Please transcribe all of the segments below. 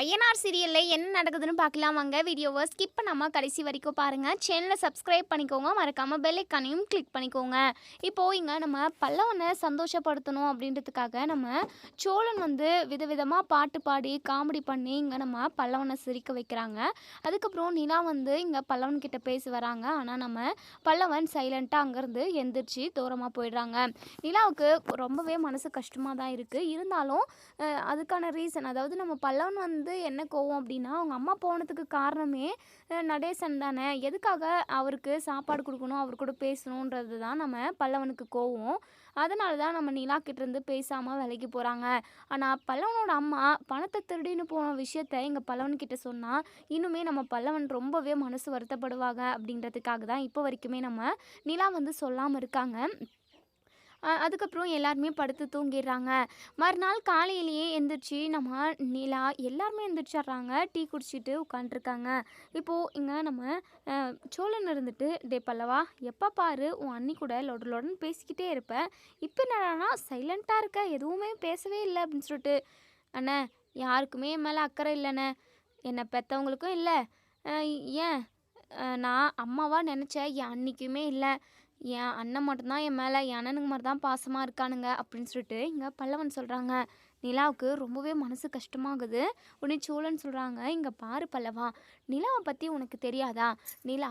ஐயனார் சீரியல்ல என்ன நடக்குதுன்னு பார்க்கலாம் வாங்க. வீடியோவை ஸ்கிப் பண்ணாம கடைசி வரைக்கும் பாருங்க. சேனலை சப்ஸ்கிரைப் பண்ணிக்கோங்க. மறக்காம பெல் ஐக்கானையும் கிளிக் பண்ணிக்கோங்க. இப்போ இங்க நம்ம பல்லவனை சந்தோஷப்படுத்தணும் அப்படின்றதுக்காக நம்ம சோழன் வந்து விதவிதமாக பாட்டு பாடி காமெடி பண்ணி இங்கே நம்ம பல்லவனை சிரிக்க வைக்கிறாங்க. அதுக்கப்புறம் நிலா வந்து இங்கே பல்லவன் கிட்ட பேசி வராங்க. ஆனால் நம்ம பல்லவன் சைலண்ட்டாக அங்கேருந்து எந்திரிச்சு தூரமாக போயிடுறாங்க. நிலாவுக்கு ரொம்பவே மனசு கஷ்டமாக தான் இருக்குது. இருந்தாலும் அதுக்கான ரீசன், அதாவது நம்ம பல்லவன் வந்து என்ன கோவம் அப்படின்னா, அவங்க அம்மா போனதுக்கு காரணமே நடேசன் தானே. எதுக்காக அவருக்கு சாப்பாடு கொடுக்கணும், அவர் கூட பேசணுன்றது தான் நம்ம பல்லவனுக்கு கோவம். அதனால தான் நம்ம நிலா கிட்டேருந்து பேசாமல் விலைக்கு போகிறாங்க. ஆனால் பல்லவனோட அம்மா பணத்தை திருடின்னு போன விஷயத்த எங்கள் பல்லவன்கிட்ட சொன்னால் இன்னுமே நம்ம பல்லவன் ரொம்பவே மனசு வருத்தப்படுவாங்க. அப்படின்றதுக்காக தான் இப்போ வரைக்குமே நம்ம நிலா வந்து சொல்லாமல் இருக்காங்க. அதுக்கப்புறம் எல்லாருமே படுத்து தூங்கிடுறாங்க. மறுநாள் காலையிலேயே எந்திரிச்சு நம்ம நிலா எல்லாருமே எந்திரிச்சிட்றாங்க. டீ குடிச்சிட்டு உட்காண்ட்ருக்காங்க. இப்போது இங்கே நம்ம சோழன் இருந்துட்டு, டே பல்லவா, எப்போ பாரு உன் அண்ணி கூட லொட லொடன்னு பேசிக்கிட்டே இருப்பேன், இப்போ என்னடானா சைலண்ட்டாக இருக்க, எதுவுமே பேசவே இல்லை அப்படின்னு சொல்லிட்டு. அண்ணே, யாருக்குமே என் மேலே அக்கறை இல்லைண்ணே, என்னை பெற்றவங்களுக்கும் இல்லை, ஏன் நான் அம்மாவாக நினச்ச என் அன்னிக்குமே இல்லை, என் அண்ணன் மட்டும்தான் என் மேலே, என் அண்ணனுக்கு மாதிரி தான் பாசமாக இருக்கானுங்க அப்படின்னு சொல்லிட்டு இங்கே பல்லவன் சொல்கிறாங்க. நிலாவுக்கு ரொம்பவே மனசு கஷ்டமாகுது. உடனே சோழன் சொல்கிறாங்க, இங்கே பாரு பல்லவா, நிலாவை பற்றி உனக்கு தெரியாதா? நிலா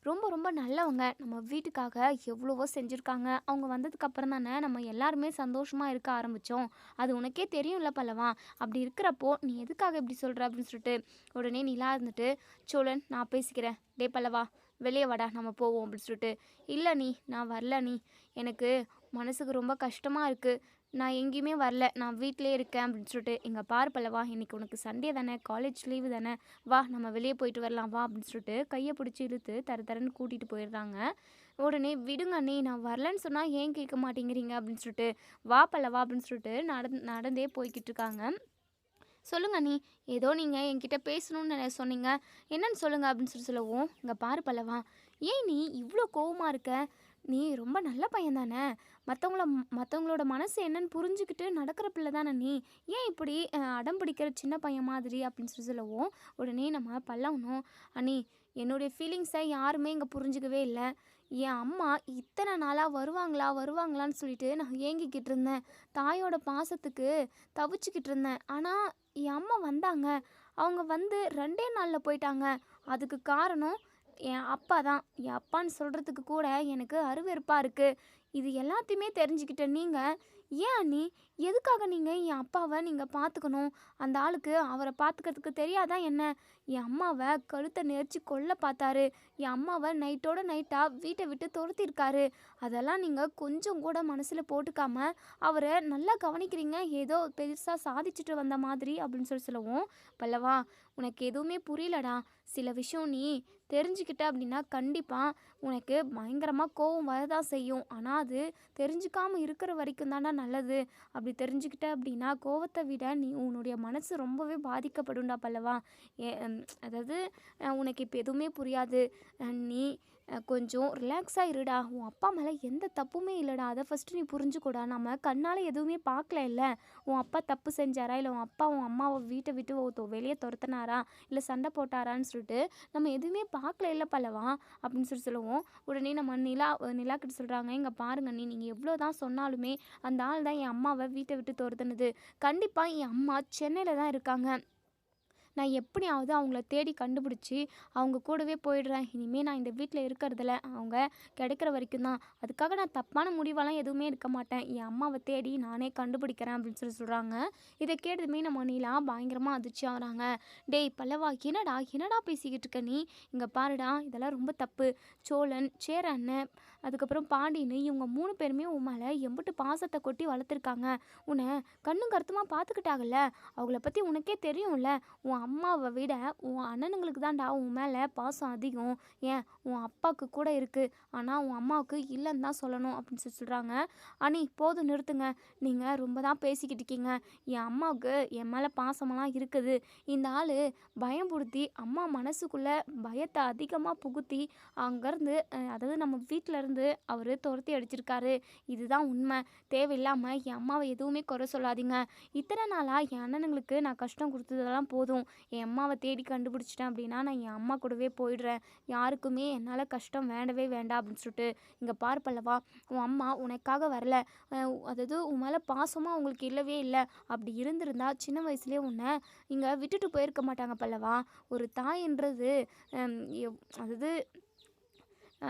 ரொம்ப ரொம்ப நல்லவங்க. நம்ம வீட்டுக்காக எவ்வளவோ செஞ்சுருக்காங்க. அவங்க வந்ததுக்கப்புறம் தானே நம்ம எல்லாருமே சந்தோஷமாக இருக்க ஆரம்பித்தோம். அது உனக்கே தெரியும்ல பல்லவா. அப்படி இருக்கிறப்போ நீ எதுக்காக இப்படி சொல்கிற அப்படின்னு சொல்லிட்டு உடனே நிலா இருந்துட்டு, சோழன் நான் பேசிக்கிறேன், டே பல்லவா வெளியே வாடா நம்ம போவோம் அப்படின்னு சொல்லிட்டு. இல்லை நீ, நான் வரல நீ, எனக்கு மனசுக்கு ரொம்ப கஷ்டமாக இருக்குது, நான் எங்கேயுமே வரல, நான் வீட்டிலே இருக்கேன் அப்படின்னு சொல்லிட்டு. இங்கே பார் பல்லவா, இன்றைக்கி உனக்கு சண்டே தானே, காலேஜ் லீவு தானே, வா நம்ம வெளியே போயிட்டு வரலாம் வா அப்படின்னு சொல்லிட்டு கையை பிடிச்சி இழுத்து தரன்னு கூட்டிகிட்டு போயிடுறாங்க. உடனே விடுங்க அண்ணி, நான் வரலன்னு சொன்னால் ஏன் கேட்க மாட்டேங்கிறீங்க அப்படின்னு சொல்லிட்டு, வா பல்லவா அப்படின்னு சொல்லிட்டு நடந்தே போய்கிட்டு இருக்காங்க. சொல்லுங்க நீ, ஏதோ நீங்கள் என்கிட்ட பேசணும்னு சொன்னீங்க, என்னன்னு சொல்லுங்கள் அப்படின்னு சொல்லவும், இங்கே பாரு பல்லவா, ஏன் நீ இவ்வளோ கோவமாக இருக்க? நீ ரொம்ப நல்ல பையன் தானே, மற்றவங்களோட மனசு என்னன்னு புரிஞ்சுக்கிட்டு நடக்கிற பிள்ளை தானே நீ, ஏன் இப்படி அடம் பிடிக்கிற சின்ன பையன் மாதிரி அப்படின்னு சொல்லவும், உடனே நம்ம பல்லவனும், அண்ணி என்னுடைய ஃபீலிங்ஸை யாருமே இங்கே புரிஞ்சுக்கவே இல்லை, என் அம்மா இத்தனை நாளாக வருவாங்களான்னு சொல்லிட்டு நான் ஏங்கிக்கிட்டு இருந்தேன், தாயோட பாசத்துக்கு தவிச்சுக்கிட்டு இருந்தேன். ஆனால் என் அம்மா வந்தாங்க, அவங்க வந்து 2 நாளில் போயிட்டாங்க. அதுக்கு காரணம் என் அப்பா தான். என் அப்பான்னு சொல்கிறதுக்கு கூட எனக்கு அருவெறுப்பாக இருக்குது. இது எல்லாத்தையுமே தெரிஞ்சுக்கிட்ட நீங்கள், ஏன் அண்ணி, எதுக்காக நீங்கள் என் அப்பாவை நீங்கள் பார்த்துக்கணும்? அந்த ஆளுக்கு அவரை பார்த்துக்கிறதுக்கு தெரியாதான் என்ன? என் அம்மாவை கழுத்தை நெரிச்சு கொல்ல பார்த்தாரு, என் அம்மாவை நைட்டோட நைட்டாக வீட்டை விட்டு துரத்திருக்காரு. அதெல்லாம் நீங்கள் கொஞ்சம் கூட மனசில் போட்டுக்காம அவரை நல்லா கவனிக்கிறீங்க, ஏதோ பெருசாக சாதிச்சுட்டு வந்த மாதிரி அப்படின்னு சொல்லவும், பல்லவா உனக்கு எதுவுமே புரியலடா, சில விஷயம் நீ தெரிஞ்சுக்கிட்ட அப்படின்னா கண்டிப்பாக உனக்கு பயங்கரமாக கோவம் வரதான் செய்யும். ஆனால் அது தெரிஞ்சுக்காமல் இருக்கிற வரைக்கும் தானே நல்லது. அப்படி தெரிஞ்சுக்கிட்ட அப்படின்னா கோவத்தை விட நீ உன்னுடைய மனசு ரொம்பவே பாதிக்கப்படும்டா பல்லவா. அதாவது உனக்கு இப்போ எதுவுமே புரியாது, நீ கொஞ்சம் ரிலாக்ஸாக இருடா, உன் அப்பா மேலே எந்த தப்புமே இல்லைடா, அதை ஃபஸ்ட்டு நீ புரிஞ்சுக்கூடா. நம்ம கண்ணால் எதுவுமே பார்க்கல இல்லை, உன் அப்பா தப்பு செஞ்சாரா, இல்லை உன் அப்பா உன் அம்மாவை வீட்டை விட்டு வெளியே துரத்துனாரா, இல்லை சண்டை போட்டாரான்னு சொல்லிட்டு நம்ம எதுவுமே பார்க்கல இல்லை பல்லவா அப்படின்னு சொல்லுவோம். உடனே நம்ம நிலா கிட்ட சொல்கிறாங்க, இங்கே பாருங்க நீ, நீங்கள் எவ்வளோ தான் சொன்னாலுமே அந்த ஆள் தான் என் அம்மாவை வீட்டை விட்டு துரத்துனது. கண்டிப்பாக என் அம்மா சென்னையில் தான் இருக்காங்க, நான் எப்படியாவது அவங்கள தேடி கண்டுபிடிச்சி அவங்க கூடவே போயிடுறேன். இனிமேல் நான் இந்த வீட்டில் இருக்கிறதில்ல, அவங்க கிடைக்கிற வரைக்கும் தான். அதுக்காக நான் தப்பான முடிவெல்லாம் எதுவுமே எடுக்க மாட்டேன், என் அம்மாவை தேடி நானே கண்டுபிடிக்கிறேன் அப்படின்னு சொல்கிறாங்க. இதை கேட்டதுமே நம்ம நீலா பயங்கரமாக அதிர்ச்சி ஆகிறாங்க. டேய் பல்லவா, என்னடா பேசிக்கிட்டு இருக்க நீ? இங்கே பாருடா, இதெல்லாம் ரொம்ப தப்பு. சோழன், சேர அண்ணன், அதுக்கப்புறம் பாண்டின்னு இவங்க 3 பேருமே உன் மேலே எம்பிட்டு பாசத்தை கொட்டி வளர்த்துருக்காங்க. உன்னை கண்ணும் கருத்துமாக பார்த்துக்கிட்டாங்கல்ல, அவங்கள பற்றி உனக்கே தெரியும்ல. உன் அம்மாவை விட உன் அண்ணனுங்களுக்கு தான்டா உன் மேலே பாசம் அதிகம். ஏன் உன் அப்பாவுக்கு கூட இருக்குது, ஆனால் உன் அம்மாவுக்கு இல்லைன்னு தான் சொல்லணும் அப்படின்னு சொல்கிறாங்க. அண்ணி போதும் நிறுத்துங்க, நீங்கள் ரொம்ப தான் பேசிக்கிட்டு இருக்கீங்க. என் அம்மாவுக்கு என் மேலே பாசமெல்லாம் இருக்குது. இந்த ஆள் பயம்படுத்தி அம்மா மனசுக்குள்ளே பயத்தை அதிகமாக புகுத்தி அங்கேருந்து, அதாவது நம்ம வீட்டில் வீட்டிலேருந்து அவர் துரத்தி அடிச்சிருக்காரு. இதுதான் உண்மை. தேவையில்லாமல் என் அம்மாவை எதுவுமே குறை சொல்லாதீங்க. இத்தனை நாளாக என் அண்ணனுங்களுக்கு நான் கஷ்டம் கொடுத்ததெல்லாம் போதும். என் அம்மாவை தேடி கண்டுபிடிச்சிட்டேன் அப்படின்னா நான் என் அம்மா கூடவே போயிடுறேன். யாருக்குமே என்னால் கஷ்டம் வேண்டவே வேண்டாம் அப்படின்னு சொல்லிட்டு, இங்கே பார் பல்லவா, உன் அம்மா உனக்காக வரல. அதாவது உன் மேலே பாசமாக அவங்களுக்கு இல்லவே இல்லை. அப்படி இருந்திருந்தா சின்ன வயசுலேயே உன்னை இங்கே விட்டுட்டு போயிருக்க மாட்டாங்க பல்லவா. ஒரு தாயின்றது அதாவது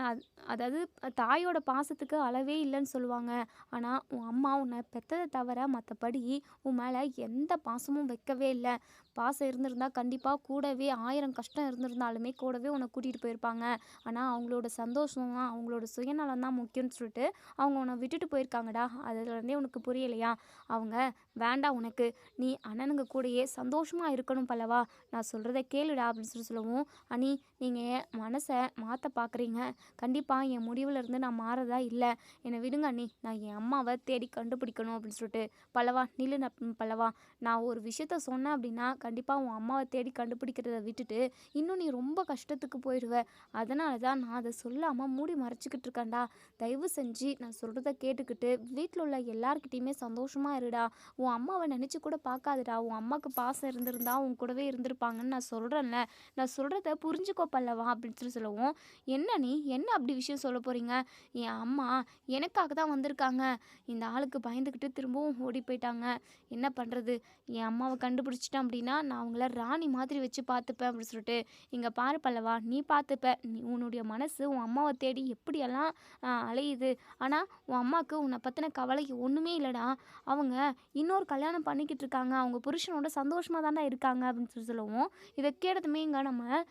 அத் அதாவது தாயோட பாசத்துக்கு அளவே இல்லைன்னு சொல்லுவாங்க. ஆனால் உன் அம்மா உன்னை பெற்றதை தவிர மற்றபடி உன் மேலே எந்த பாசமும் வைக்கவே இல்லை. பாசம் இருந்திருந்தா கண்டிப்பாக கூடவே 1000 கஷ்டம் இருந்திருந்தாலுமே கூடவே உன்னை கூட்டிகிட்டு போயிருப்பாங்க. ஆனால் அவங்களோட சந்தோஷம் தான், அவங்களோட சுயநலம் தான் முக்கியம்னு சொல்லிட்டு அவங்க உன்னை விட்டுட்டு போயிருக்காங்கடா. அதுலேருந்தே உனக்கு புரியலையா? அவங்க வேண்டாம் உனக்கு. நீ அண்ணனுங்க கூடயே சந்தோஷமாக இருக்கணும் பல்லவா. நான் சொல்கிறத கேளுடா அப்படின்னு சொல்லவும், அண்ணி நீங்கள் என் மனசை மாற்ற பார்க்குறீங்க. கண்டிப்பாக என் முடிவில் இருந்து நான் மாறதா இல்லை. என்னை விடுங்க அண்ணி. நான் என் அம்மாவை தேடி கண்டுபிடிக்கணும் அப்படின்னு சொல்லிட்டு, பல்லவா நில்லு பல்லவா. நான் ஒரு விஷயத்த சொன்னேன் அப்படின்னா கண்டிப்பாக உன் அம்மாவை தேடி கண்டுபிடிக்கிறத விட்டுட்டு இன்னும் நீ ரொம்ப கஷ்டத்துக்கு போயிடுவ. அதனால தான் நான் அதை சொல்லாமல் மூடி மறைச்சிக்கிட்டு இருக்கேன்டா. தயவு செஞ்சு நான் சொல்கிறத கேட்டுக்கிட்டு வீட்டில் உள்ள எல்லாருக்கிட்டையுமே சந்தோஷமாக இருடா. உன் அம்மாவை நினச்சி கூட பார்க்காதடா. உன் அம்மாவுக்கு பாசம் இருந்திருந்தா உன் கூடவே இருந்திருப்பாங்கன்னு நான் சொல்கிறேன்ல. நான் சொல்கிறத புரிஞ்சுக்கோ பல்லவா அப்படின்னு சொல்லவும், என்ன நீ என்ன அப்படி விஷயம் சொல்ல போகிறீங்க? என் அம்மா எனக்காக தான் வந்திருக்காங்க. இந்த ஆளுக்கு பயந்துக்கிட்டு திரும்பவும் ஓடி போயிட்டாங்க. என்ன பண்ணுறது? என் அம்மாவை கண்டுபிடிச்சிட்டேன் அப்படின்னா நான் அவங்கள ராணி மாதிரி வச்சு பார்த்துப்பேன் அப்படின்னு சொல்லிட்டு, இங்கே பாரு பல்லவா, நீ பார்த்துப்ப. நீ உன்னுடைய மனசு உன் அம்மாவை தேடி எப்படியெல்லாம் அலையுது. ஆனால் உன் அம்மாவுக்கு உன்னை பற்றின கவலை ஒன்றுமே இல்லைடா. அவங்க இன்னொரு கல்யாணம் பண்ணிக்கிட்டு இருக்காங்க. அவங்க புருஷனோட சந்தோஷமாக தானே இருக்காங்க அப்படின்னு சொல்லவும், இதை கேட்டதுமே இங்கே நம்ம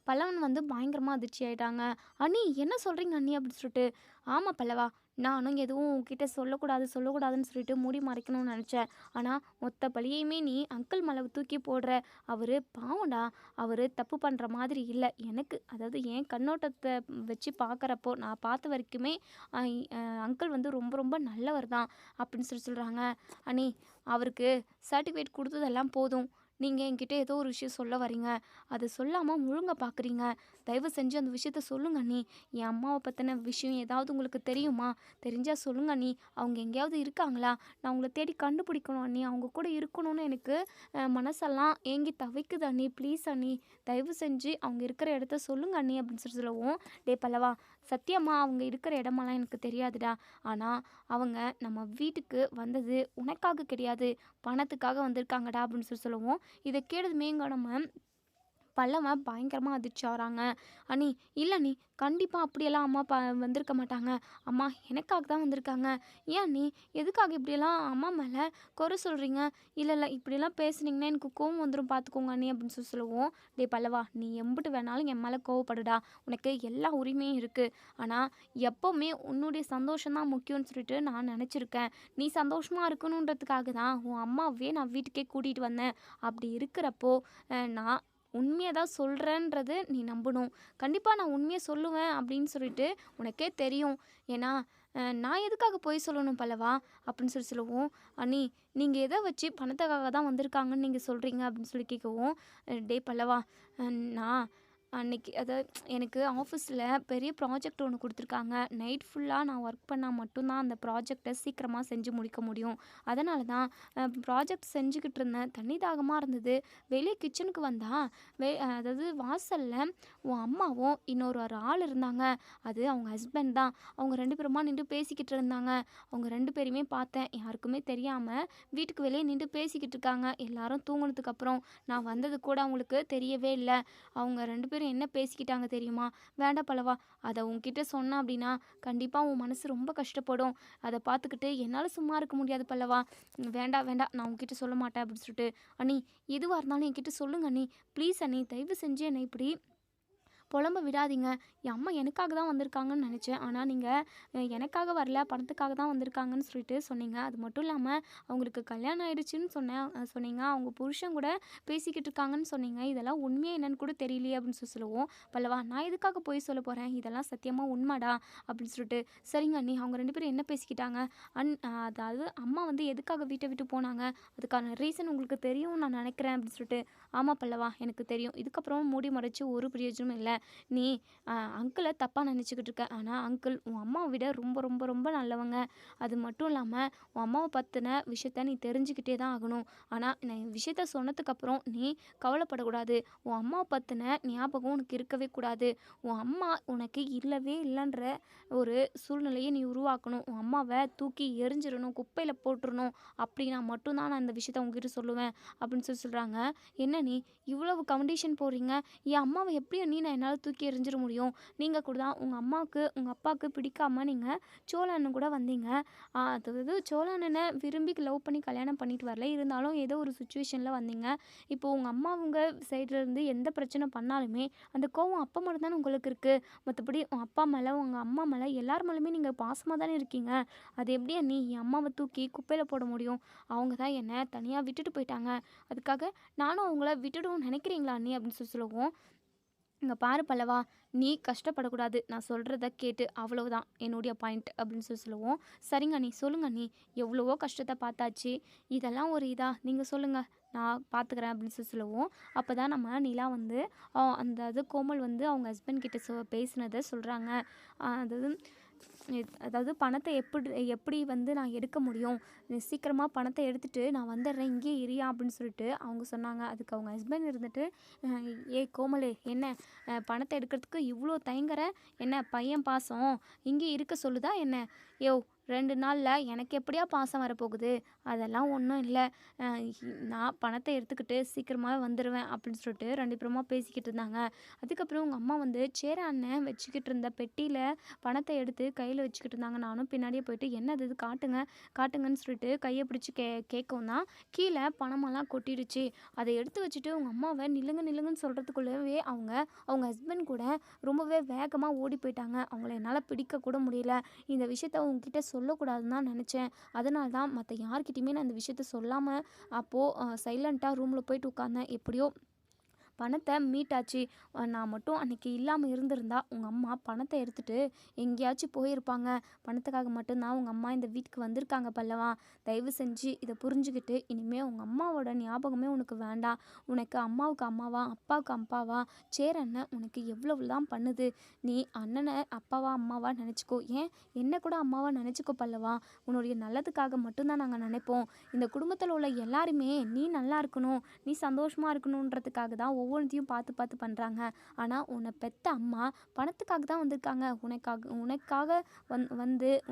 பல்லவன் பயங்கரமாக அதிர்ச்சி ஆயிட்டாங்க. அண்ணி என்ன சொல்கிறீங்க அண்ணி அப்படின்னு சொல்லிட்டு, ஆமாம் பல்லவா, நானும் எதுவும் உங்ககிட்ட சொல்லக்கூடாதுன்னு சொல்லிட்டு மூடி மறைக்கணும்னு நினச்சேன். ஆனால் மொத்த பழியையுமே நீ அங்கிள் மேலே தூக்கி போடுற. அவர் பாவம்டா. அவர் தப்பு பண்ணுற மாதிரி இல்லை. எனக்கு அதாவது என் கண்ணோட்டத்தை வச்சு பார்க்குறப்போ நான் பார்த்த வரைக்குமே அங்கிள் ரொம்ப ரொம்ப நல்லவர் தான் அப்படின்னு சொல்கிறாங்க. அண்ணி அவருக்கு சர்டிஃபிகேட் கொடுத்ததெல்லாம் போதும். நீங்கள் என்கிட்ட ஏதோ ஒரு விஷயம் சொல்ல வரீங்க. அதை சொல்லாமல் முழுங்க பார்க்குறீங்க. தயவு செஞ்சு அந்த விஷயத்த சொல்லுங்க அண்ணி. என் அம்மாவை பற்றின விஷயம் ஏதாவது உங்களுக்கு தெரியுமா? தெரிஞ்சால் சொல்லுங்க அண்ணி. அவங்க எங்கேயாவது இருக்காங்களா? நான் அவங்கள தேடி கண்டுபிடிக்கணும் அண்ணி. அவங்க கூட இருக்கணும்னு எனக்கு மனசெல்லாம் ஏங்கி தவிக்குது அண்ணி. ப்ளீஸ் அண்ணி, தயவு செஞ்சு அவங்க இருக்கிற இடத்த சொல்லுங்க அண்ணி அப்படின்னு சொல்லவும், டே பல்லவா, சத்தியமா அவங்க இருக்கிற இடமெல்லாம் எனக்கு தெரியாதுடா. ஆனால் அவங்க நம்ம வீட்டுக்கு வந்தது உனக்காக கிடையாது, பணத்துக்காக வந்திருக்காங்கடா அப்படின்னு சொல்லவும், இதை கேட்டதுமே நம்ம பல்லவன் பயங்கரமாக அதிர்ச்சி ஆகிறாங்க. அண்ணி இல்லை அண்ணி, கண்டிப்பாக அப்படியெல்லாம் அம்மா வந்திருக்க மாட்டாங்க. அம்மா எனக்காக தான் வந்திருக்காங்க. ஏன் அண்ணி எதுக்காக இப்படியெல்லாம் அம்மா மேலே குறை சொல்கிறீங்க? இல்லை இப்படியெல்லாம் பேசுனீங்கன்னா எனக்கு கோவம் வந்துடும் பார்த்துக்கோங்க அண்ணி அப்படின்னு சொல்லவும், டே பல்லவா, நீ எம்பிட்டு வேணாலும் என் மேலே கோவப்படுடா. உனக்கு எல்லா உரிமையும் இருக்குது. ஆனால் எப்போவுமே உன்னுடைய சந்தோஷம் தான் முக்கியம்னு சொல்லிட்டு நான் நினச்சிருக்கேன். நீ சந்தோஷமாக இருக்கணுன்றதுக்காக தான் உன் அம்மாவே நான் வீட்டுக்கே கூட்டிகிட்டு வந்தேன். அப்படி இருக்கிறப்போ நான் உண்மையை தான் சொல்கிறேன்றது நீ நம்பணும். கண்டிப்பாக நான் உண்மையை சொல்லுவேன் அப்படின்னு சொல்லிட்டு உனக்கே தெரியும். ஏன்னா நான் எதுக்காக போய் சொல்லணும் பல்லவா அப்படின்னு சொல்லவும், அண்ணி நீங்கள் எதை வச்சு பணத்துக்காக தான் வந்திருக்காங்கன்னு நீங்கள் சொல்கிறீங்க அப்படின்னு சொல்லி கேட்கவும், டே பல்லவா, நான் அன்னைக்கு எனக்கு ஆஃபீஸில் பெரிய ப்ராஜெக்ட் ஒன்று கொடுத்துருக்காங்க. நைட் ஃபுல்லாக நான் ஒர்க் பண்ணால் மட்டும்தான் அந்த ப்ராஜெக்டை சீக்கிரமாக செஞ்சு முடிக்க முடியும். அதனால தான் ப்ராஜெக்ட் செஞ்சுக்கிட்டு இருந்தேன். தண்ணி தாகமாக இருந்தது. வெளியே கிச்சனுக்கு வந்தால் அதாவது வாசலில் உன் அம்மாவும் இன்னொரு ஆள் இருந்தாங்க. அது அவங்க ஹஸ்பண்ட் தான். அவங்க 2 பேருமா நின்று பேசிக்கிட்டு இருந்தாங்க. அவங்க 2 பேரையுமே பார்த்தேன். யாருக்குமே தெரியாமல் வீட்டுக்கு வெளியே நின்று பேசிக்கிட்டு இருக்காங்க. எல்லாரும் தூங்கினதுக்கப்புறம் நான் வந்தது கூட அவங்களுக்கு தெரியவே இல்லை. அவங்க 2 பேரும் என்ன பேசிக்கிட்டாங்க தெரியுமா? வேண்டாம் பல்லவா, அதை உன்கிட்ட சொன்னேன் அப்படின்னா கண்டிப்பாக உன் மனசு ரொம்ப கஷ்டப்படும். அதை பார்த்துக்கிட்டு என்னால் சும்மா இருக்க முடியாது பல்லவா. வேண்டாம் நான் உன்கிட்ட சொல்ல மாட்டேன் அப்படின்னு சொல்லிட்டு, அண்ணி எதுவாக இருந்தாலும் என்கிட்ட சொல்லுங்க அண்ணி, ப்ளீஸ் அண்ணி, தயவு செஞ்சு என்னை இப்படி புலம்ப விடாதீங்க. என் அம்மா எனக்காக தான் வந்திருக்காங்கன்னு நினச்சேன். ஆனால் நீங்கள் எனக்காக வரல, பணத்துக்காக தான் வந்திருக்காங்கன்னு சொல்லிட்டு சொன்னீங்க. அது மட்டும் இல்லாமல் அவங்களுக்கு கல்யாணம் ஆயிடுச்சுன்னு சொன்னீங்க. அவங்க புருஷன் கூட பேசிக்கிட்டு இருக்காங்கன்னு சொன்னீங்க. இதெல்லாம் உண்மையாக என்னன்னு கூட தெரியலையே அப்படின்னு சொல்லுவோம். பல்லவா, நான் எதுக்காக போய் சொல்ல போகிறேன்? இதெல்லாம் சத்தியமாக உண்மைடா அப்படின்னு சொல்லிட்டு, சரிங்க அண்ணி, அவங்க 2 பேரும் என்ன பேசிக்கிட்டாங்க? அதாவது அம்மா எதுக்காக வீட்டை விட்டு போனாங்க? அதுக்கான ரீசன் உங்களுக்கு தெரியும் நான் நினைக்கிறேன் அப்படின்னு சொல்லிட்டு, ஆமாம் பல்லவா, எனக்கு தெரியும். இதுக்கப்புறம் மூடி மறைச்சு ஒரு பிரயோஜனமும் இல்லை. நீ அங்கிளை தப்பாக நினச்சிக்கிட்டு இருக்க. ஆனால் அங்கிள் உன் அம்மாவை விட ரொம்ப ரொம்ப ரொம்ப நல்லவங்க. அது மட்டும் இல்லாமல் உன் அம்மாவை பற்றின விஷயத்த நீ தெரிஞ்சுக்கிட்டே தான் ஆகணும். ஆனால் நான் விஷயத்த சொன்னதுக்கப்புறம் நீ கவலைப்படக்கூடாது. உன் அம்மாவை பற்றின ஞாபகம் உனக்கு இருக்கவே கூடாது. உன் அம்மா உனக்கு இல்லவே இல்லைன்ற ஒரு சூழ்நிலையை நீ உருவாக்கணும். உன் அம்மாவை தூக்கி எரிஞ்சிடணும், குப்பையில் போட்டுறணும். அப்படின்னா மட்டும்தான் நான் இந்த விஷயத்த உங்ககிட்ட சொல்லுவேன் அப்படின்னு சொல்கிறாங்க. என்ன நீ இவ்வளவு கண்டிஷன் போடுறீங்க? என் அம்மாவை எப்படி நான் என்னால் தூக்கி எறிஞ்சிட முடியும்? நீங்கள் கூட தான் உங்கள் அம்மாவுக்கு உங்கள் அப்பாவுக்கு பிடிக்காம நீங்கள் சோழ அண்ணன் கூட வந்தீங்க. அதாவது சோழ அண்ணனை விரும்பி லவ் பண்ணி கல்யாணம் பண்ணிட்டு வரல, இருந்தாலும் ஏதோ ஒரு சுச்சுவேஷனில் வந்தீங்க. இப்போது உங்கள் அம்மா உங்க சைட்லேருந்து எந்த பிரச்சனை பண்ணாலுமே அந்த கோவம் அப்போ மட்டும்தானே உங்களுக்கு இருக்குது. மற்றபடி உங்கள் அப்பா மேலே உங்கள் அம்மா மேலே எல்லார் மேலேயுமே நீங்கள் பாசமாக தானே இருக்கீங்க. அது எப்படியா நீ என் அம்மாவை தூக்கி குப்பையில் போட முடியும்? அவங்க தான் என்னை தனியாக விட்டுட்டு போயிட்டாங்க. அதுக்காக நானும் அவங்கள விட்டுடுவோம்னு நினைக்கிறீங்களா நீ அப்படின்னு சொல்லுவோம். இங்கே பாரு பல்லவா, நீ கஷ்டப்படக்கூடாது, நான் சொல்கிறத கேட்டு அவ்வளவுதான் என்னுடைய பாயிண்ட் அப்படின்னு சொல்லுவோம். சரிங்க நீ சொல்லுங்க, நீ எவ்வளவோ கஷ்டத்தை பார்த்தாச்சு, இதெல்லாம் ஒரு இதா நீங்கள் சொல்லுங்கள், நான் பார்த்துக்கிறேன் அப்படின்னு சொல்லுவோம். அப்போ தான் நம்ம நிலா வந்து அந்த அது கோமல் வந்து அவங்க ஹஸ்பண்ட் கிட்ட பேசினதை சொல்கிறாங்க. அதாவது அதாவது பணத்தை எப்படி வந்து நான் எடுக்க முடியும், சீக்கிரமாக பணத்தை எடுத்துகிட்டு நான் வந்துடுறேன், இங்கே இரியா அப்படின்னு சொல்லிட்டு அவங்க சொன்னாங்க. அதுக்கு அவங்க ஹஸ்பண்ட் இருந்துட்டு, கோமலே என்ன பணத்தை எடுக்கிறதுக்கு இவ்வளோ தயங்குற, என்ன பையன் பாசம் இங்கே இருக்க சொல்லுதா என்ன? யோ 2 நாளில் எனக்கு எப்படியா பாசம் வரப்போகுது? அதெல்லாம் ஒன்றும் இல்லை, நான் பணத்தை எடுத்துக்கிட்டு சீக்கிரமாகவே வந்துடுவேன் அப்படின்னு சொல்லிட்டு 2 பேருமா பேசிக்கிட்டு இருந்தாங்க. அதுக்கப்புறம் உங்கள் அம்மா வந்து சேர அண்ணன் வச்சுக்கிட்டு இருந்த பெட்டியில் பணத்தை எடுத்து கையில் வச்சுக்கிட்டு இருந்தாங்க. நானும் பின்னாடியே போயிட்டு என்னது இது காட்டுங்கன்னு சொல்லிட்டு கையை பிடிச்சி கேட்கவும் தான் கீழே பணமெல்லாம் கொட்டிடுச்சு. அதை எடுத்து வச்சுட்டு உங்கள் அம்மாவை நில்லுங்கன்னு சொல்கிறதுக்குள்ளவே அவங்க ஹஸ்பண்ட் கூட ரொம்பவே வேகமாக ஓடி போயிட்டாங்க. அவங்கள என்னால் பிடிக்க கூட முடியல. இந்த விஷயத்த உங்ககிட்ட சொல்லக்கூடாதுன்னு தான் நினச்சேன். அதனால தான் மற்ற யார்கிட்டையுமே நான் இந்த விஷயத்த சொல்லாமல் அப்போது சைலண்ட்டாக ரூமில் போயிட்டு உட்காந்தேன். எப்படியோ பணத்தை மீட்டாச்சு. நான் மட்டும் அன்றைக்கி இல்லாமல் இருந்திருந்தா உங்கள் அம்மா பணத்தை எடுத்துகிட்டு எங்கேயாச்சும் போயிருப்பாங்க. பணத்துக்காக மட்டும்தான் உங்கள் அம்மா இந்த வீட்டுக்கு வந்திருக்காங்க பல்லவா. தயவு செஞ்சு இதை புரிஞ்சுக்கிட்டு இனிமேல் உங்கள் அம்மாவோட ஞாபகமே உனக்கு வேண்டாம். உனக்கு அம்மாவுக்கு அம்மாவா அப்பாவுக்கு அப்பாவா சேர அண்ணன் உனக்கு எவ்வளவு தான் பண்ணுது. நீ அண்ணனை அப்பாவா அம்மாவா நினச்சிக்கோ, ஏன் என்ன கூட அம்மாவா நினச்சிக்கோ பல்லவா. உன்னுடைய நல்லதுக்காக மட்டும்தான் நாங்கள் நினைப்போம். இந்த குடும்பத்தில் உள்ள எல்லாருமே நீ நல்லா இருக்கணும், நீ சந்தோஷமாக இருக்கணுன்றதுக்காக தான் ஒவ்வொன்றையும் பார்த்து பண்ணுறாங்க. ஆனால் உன்னை பெத்த அம்மா பணத்துக்காக தான் வந்திருக்காங்க. உனக்காக